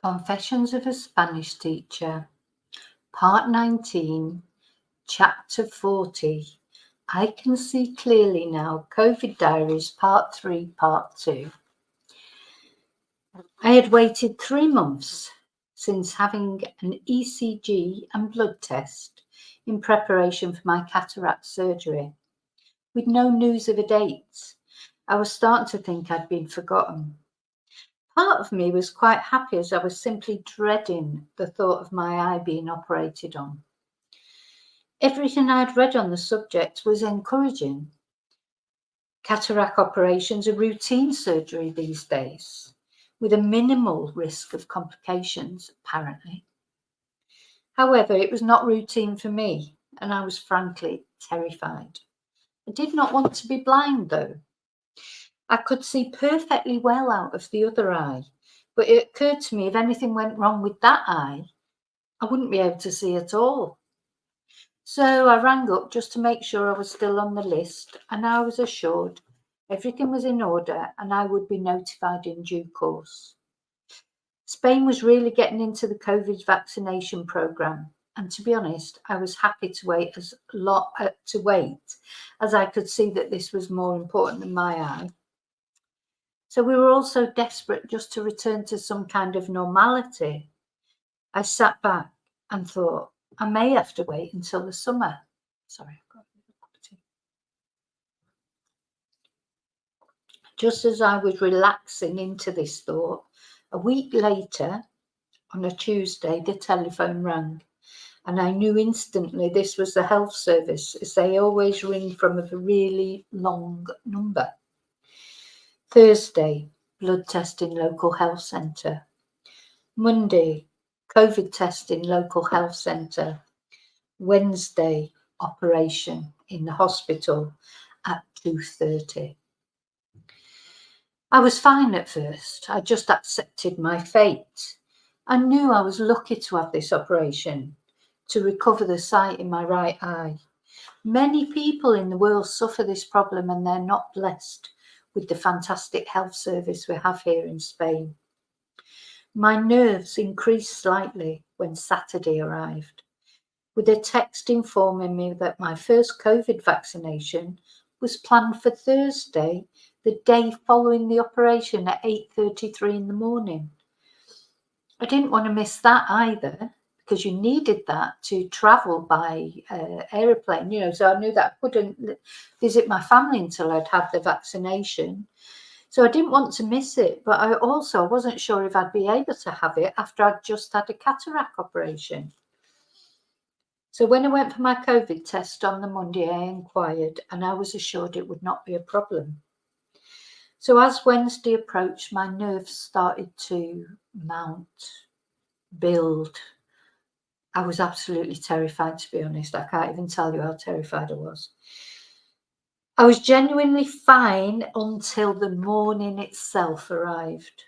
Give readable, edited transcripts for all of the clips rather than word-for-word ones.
Confessions of a Spanish Teacher, Part 19, Chapter 40. I Can See Clearly Now, COVID Diaries, Part 3, Part 2. I had waited 3 months since having an ECG and blood test in preparation for my cataract surgery, with no news of a date. I was starting to think I'd been forgotten. Part of me was quite happy as I was simply dreading the thought of my eye being operated on. Everything I'd read on the subject was encouraging. Cataract operations are routine surgery these days, with a minimal risk of complications, apparently. However, it was not routine for me, and I was frankly terrified. I did not want to be blind, though. I could see perfectly well out of the other eye, but it occurred to me if anything went wrong with that eye, I wouldn't be able to see at all. So I rang up just to make sure I was still on the list, and I was assured everything was in order and I would be notified in due course. Spain was really getting into the COVID vaccination program, and to be honest, I was happy to wait as I could see that this was more important than my eye. So we were all so desperate just to return to some kind of normality. I sat back and thought, I may have to wait until the summer. Sorry, I've got a cup of tea. Just as I was relaxing into this thought, a week later, on a Tuesday, the telephone rang, and I knew instantly this was the health service, as they always ring from a really long number. Thursday, blood test in local health centre. Monday, COVID test in local health centre. Wednesday, operation in the hospital at 2:30. I was fine at first. I just accepted my fate. I knew I was lucky to have this operation to recover the sight in my right eye. Many people in the world suffer this problem and they're not blessed with the fantastic health service we have here in Spain. My nerves increased slightly when Saturday arrived, with a text informing me that my first COVID vaccination was planned for Thursday, the day following the operation at 8:33 in the morning. I didn't want to miss that either, because you needed that to travel by aeroplane, so I knew that I couldn't visit my family until I'd had the vaccination. So I didn't want to miss it, but I also wasn't sure if I'd be able to have it after I'd just had a cataract operation. So when I went for my COVID test on the Monday, I inquired and I was assured it would not be a problem. So as Wednesday approached, my nerves started to mount, build. I was absolutely terrified, to be honest. I can't even tell you how terrified I was. I was genuinely fine until the morning itself arrived.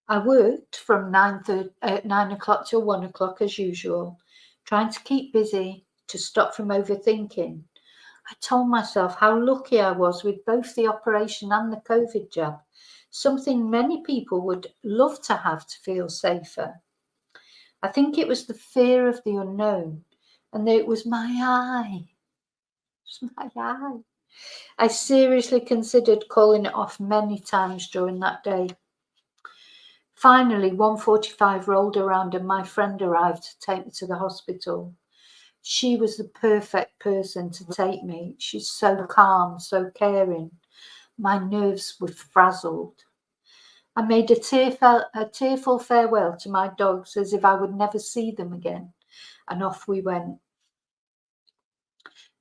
I worked from 9 o'clock till 1 o'clock as usual, trying to keep busy, to stop from overthinking. I told myself how lucky I was with both the operation and the COVID jab, something many people would love to have to feel safer. I think it was the fear of the unknown and that it was my eye. It was my eye. I seriously considered calling it off many times during that day. Finally, 1:45 rolled around and my friend arrived to take me to the hospital. She was the perfect person to take me. She's so calm, so caring. My nerves were frazzled. I made a tearful farewell to my dogs as if I would never see them again, and off we went.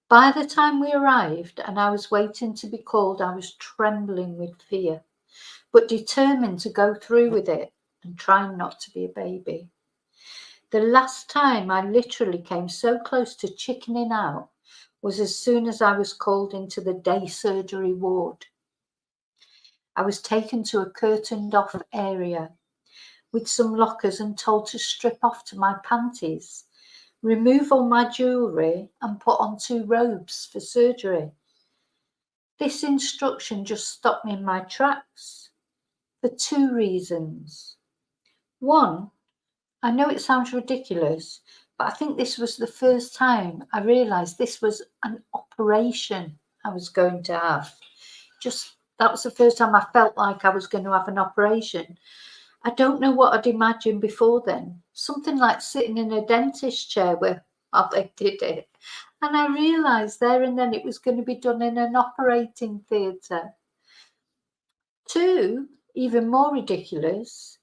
By the time we arrived and I was waiting to be called, I was trembling with fear, but determined to go through with it and trying not to be a baby. The last time I literally came so close to chickening out was as soon as I was called into the day surgery ward. I was taken to a curtained off area with some lockers and told to strip off to my panties, remove all my jewellery and put on 2 robes for surgery. This instruction just stopped me in my tracks for 2 reasons. One, I know it sounds ridiculous, but I think this was the first time I realised this was an operation I was going to have. Just that was the first time I felt like I was going to have an operation. I don't know what I'd imagined before then. Something like sitting in a dentist chair where they did it. And I realised there and then it was going to be done in an operating theatre. Two, even more ridiculous,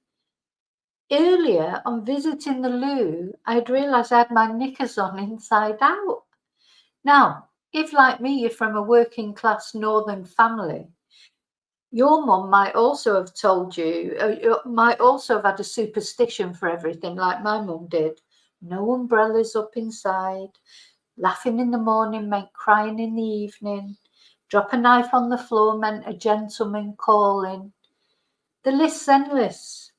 earlier on visiting the loo, I'd realised I had my knickers on inside out. Now, if like me, you're from a working class northern family, your mum might also have told you, you might also have had a superstition for everything, like my mum did. No umbrellas up inside. Laughing in the morning meant crying in the evening. Drop a knife on the floor meant a gentleman calling. The list's endless.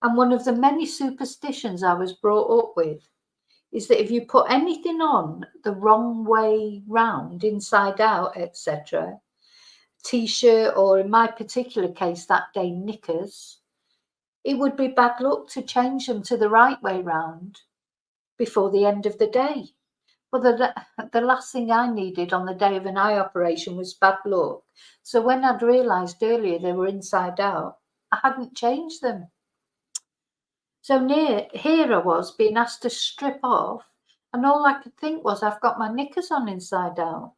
And one of the many superstitions I was brought up with is that if you put anything on the wrong way round, inside out, etc., t-shirt, or in my particular case that day, knickers, it would be bad luck to change them to the right way round before the end of the day. Well, the last thing I needed on the day of an eye operation was bad luck. So when I'd realised earlier they were inside out, I hadn't changed them. So here I was being asked to strip off, and all I could think was, I've got my knickers on inside out.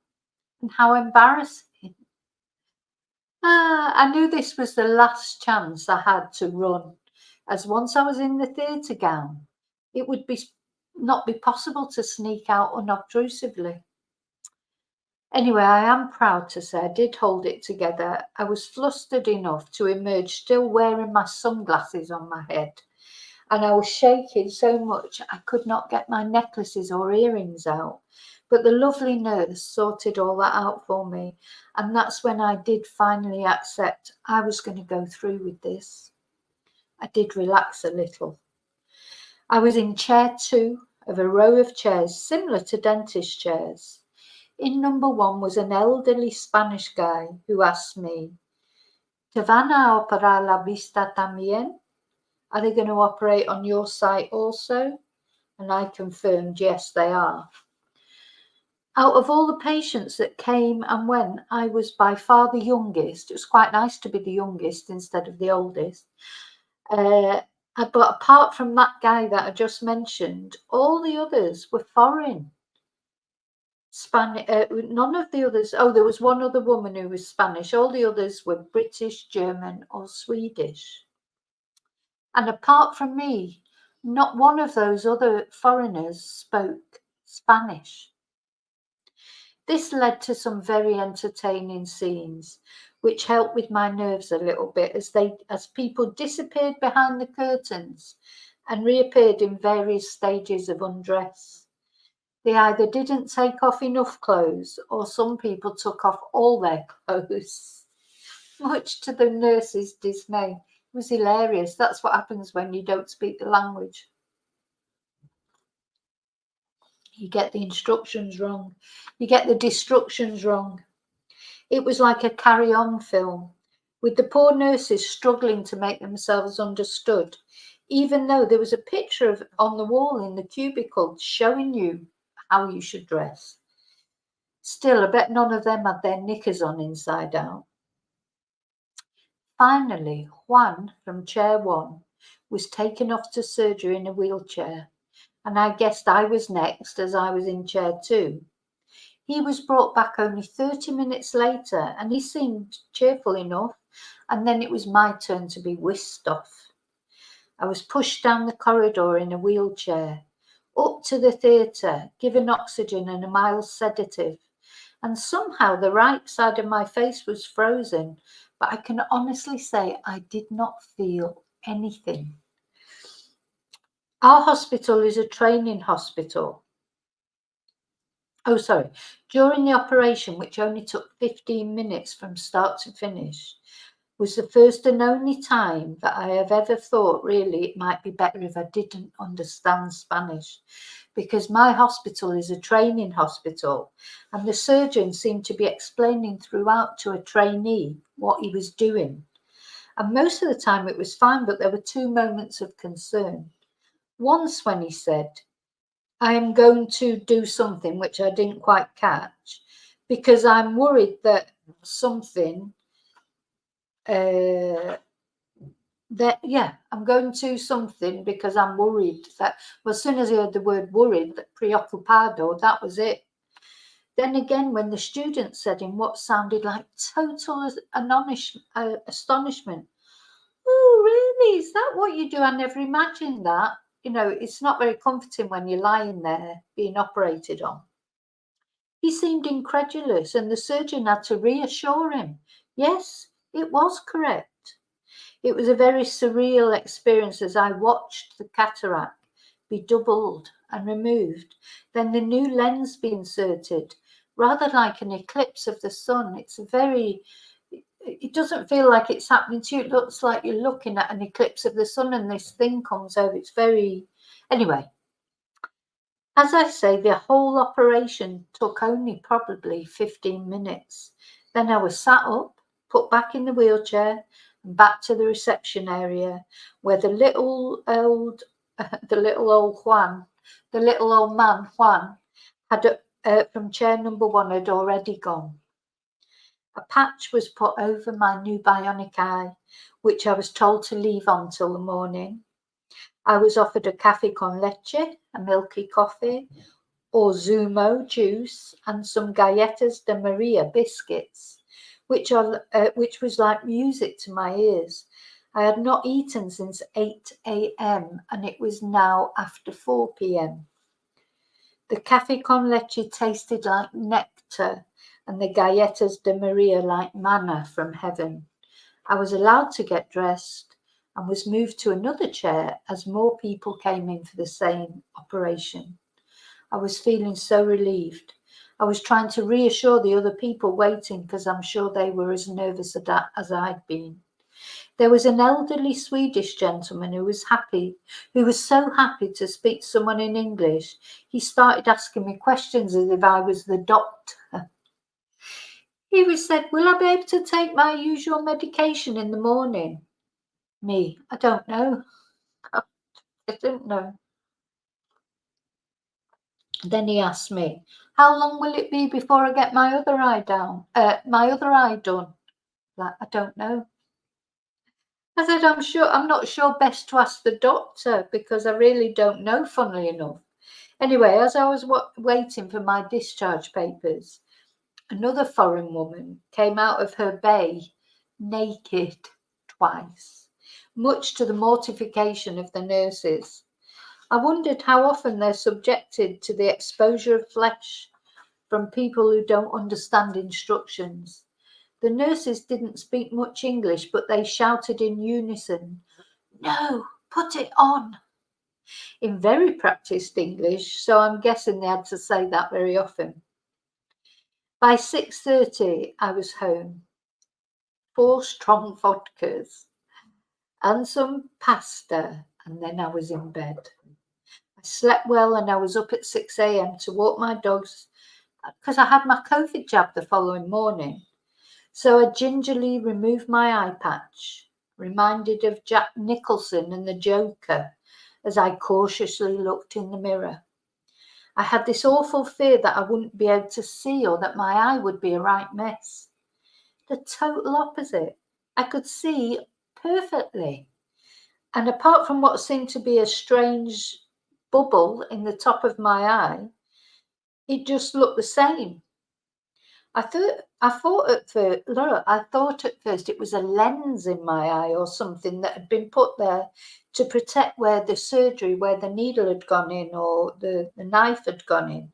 And how embarrassing. I knew this was the last chance I had to run, as once I was in the theatre gown, it would not be possible to sneak out unobtrusively. Anyway, I am proud to say I did hold it together. I was flustered enough to emerge still wearing my sunglasses on my head, and I was shaking so much I could not get my necklaces or earrings out. But the lovely nurse sorted all that out for me, and that's when I did finally accept I was going to go through with this. I did relax a little. I was in chair 2 of a row of chairs similar to dentist chairs. In number 1 was an elderly Spanish guy who asked me, "Te van a operar la vista también? Are they going to operate on your sight also?" And I confirmed, yes, they are. Out of all the patients that came and went, I was by far the youngest. It was quite nice to be the youngest instead of the oldest. But apart from that guy that I just mentioned, all the others were foreign. None of the others. Oh, there was one other woman who was Spanish. All the others were British, German, or Swedish. And apart from me, not one of those other foreigners spoke Spanish. This led to some very entertaining scenes, which helped with my nerves a little bit as people disappeared behind the curtains and reappeared in various stages of undress. They either didn't take off enough clothes, or some people took off all their clothes, much to the nurse's dismay. It was hilarious. That's what happens when you don't speak the language. You get the instructions wrong. You get the destructions wrong. It was like a carry-on film, with the poor nurses struggling to make themselves understood, even though there was a picture on the wall in the cubicle showing you how you should dress. Still, I bet none of them had their knickers on inside out. Finally, Juan from chair 1 was taken off to surgery in a wheelchair, and I guessed I was next as I was in chair 2. He was brought back only 30 minutes later, and he seemed cheerful enough, and then it was my turn to be whisked off. I was pushed down the corridor in a wheelchair, up to the theatre, given oxygen and a mild sedative, and somehow the right side of my face was frozen, but I can honestly say I did not feel anything. Our hospital is a training hospital. During the operation, which only took 15 minutes from start to finish, was the first and only time that I have ever thought really it might be better if I didn't understand Spanish, because my hospital is a training hospital and the surgeon seemed to be explaining throughout to a trainee what he was doing. And most of the time it was fine, but there were two moments of concern. Once when he said, I am going to do something which I didn't quite catch because I'm worried that something, I'm going to something because I'm worried that, well, as soon as I heard the word worried, that preoccupado, that was it. Then again, when the student said in what sounded like total astonishment, oh, really? Is that what you do? I never imagined that. You know, it's not very comforting when you're lying there being operated on. He seemed incredulous, and the surgeon had to reassure him. Yes, it was correct. It was a very surreal experience as I watched the cataract be doubled and removed, then the new lens be inserted, rather like an eclipse of the sun. It doesn't feel like it's happening to you. It looks like you're looking at an eclipse of the sun and this thing comes over. Anyway, as I say, the whole operation took only probably 15 minutes. Then I was sat up, put back in the wheelchair, and back to the reception area where the little old man Juan had from chair number 1 had already gone. A patch was put over my new bionic eye, which I was told to leave on till the morning. I was offered a cafe con leche, a milky coffee, or Zumo juice, and some galletas de Maria biscuits, which was like music to my ears. I had not eaten since 8 a.m. and it was now after 4 p.m. The cafe con leche tasted like nectar and the galletas de Maria like manna from heaven. I was allowed to get dressed and was moved to another chair as more people came in for the same operation. I was feeling so relieved. I was trying to reassure the other people waiting because I'm sure they were as nervous as I'd been. There was an elderly Swedish gentleman who was so happy to speak to someone in English. He started asking me questions as if I was the doctor. He said, will I be able to take my usual medication in the morning? Me, I don't know. I don't know. Then he asked me, how long will it be before I get my other eye done? Like, I don't know. I said, I'm not sure, best to ask the doctor because I really don't know, funnily enough. Anyway, as I was waiting for my discharge papers, another foreign woman came out of her bay naked twice, much to the mortification of the nurses. I wondered how often they're subjected to the exposure of flesh from people who don't understand instructions. The nurses didn't speak much English, but they shouted in unison, no, put it on, in very practiced English, so I'm guessing they had to say that very often. By 6:30, I was home. 4 strong vodkas and some pasta, and then I was in bed. I slept well and I was up at 6 a.m. to walk my dogs because I had my COVID jab the following morning. So I gingerly removed my eye patch, reminded of Jack Nicholson and the Joker as I cautiously looked in the mirror. I had this awful fear that I wouldn't be able to see or that my eye would be a right mess. The total opposite. I could see perfectly. And apart from what seemed to be a strange bubble in the top of my eye, it just looked the same. I thought at first it was a lens in my eye or something that had been put there to protect where the needle had gone in or the knife had gone in.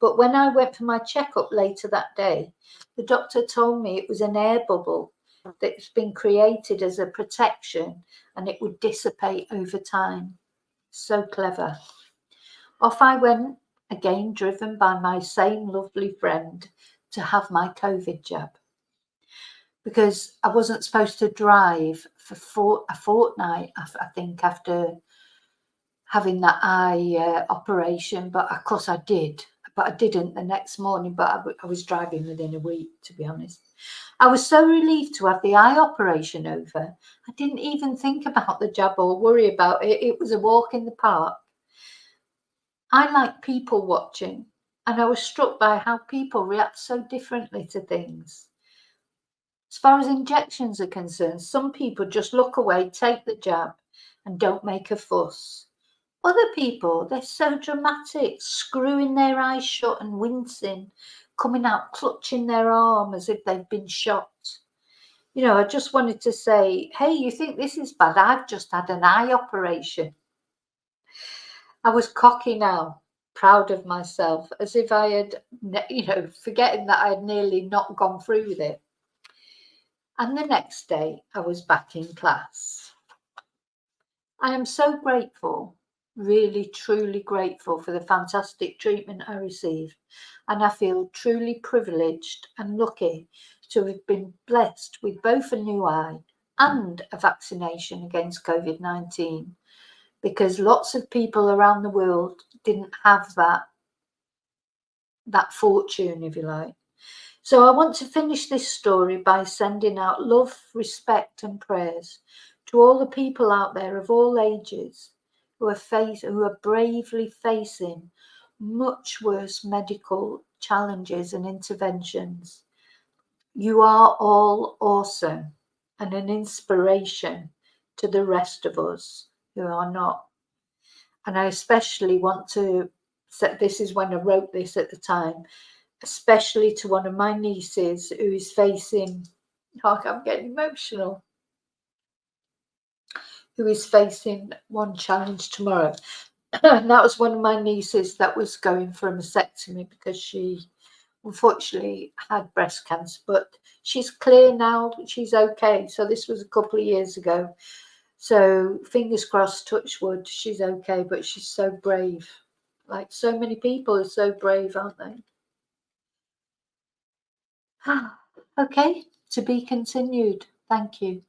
But when I went for my checkup later that day, the doctor told me it was an air bubble that's been created as a protection and it would dissipate over time. So clever. Off I went, again driven by my same lovely friend, to have my COVID jab because I wasn't supposed to drive for a fortnight, I think, after having that eye operation. But of course I did, but I didn't the next morning, but I was driving within a week, to be honest. I was so relieved to have the eye operation over. I didn't even think about the jab or worry about it. It was a walk in the park. I like people watching, and I was struck by how people react so differently to things. As far as injections are concerned, some people just look away, take the jab, and don't make a fuss. Other people, they're so dramatic, screwing their eyes shut and wincing, coming out clutching their arm as if they've been shot. You know, I just wanted to say, hey, you think this is bad? I've just had an eye operation. I was cocky now, proud of myself, as if I had, forgetting that I had nearly not gone through with it. And the next day, I was back in class. I am so grateful, really, truly grateful for the fantastic treatment I received. And I feel truly privileged and lucky to have been blessed with both a new eye and a vaccination against COVID-19, because lots of people around the world didn't have that fortune, if you like. So I want to finish this story by sending out love, respect and prayers to all the people out there of all ages who are bravely facing much worse medical challenges and interventions. You are all awesome and an inspiration to the rest of us who are not. And I especially want to say, this is when I wrote this at the time, especially to one of my nieces who is facing, I'm getting emotional, who is facing one challenge tomorrow. And that was one of my nieces that was going for a mastectomy because she unfortunately had breast cancer, but she's clear now, she's okay. So this was a couple of years ago. So fingers crossed, touch wood, she's okay, but she's so brave. Like so many people are so brave, aren't they? Okay, to be continued. Thank you.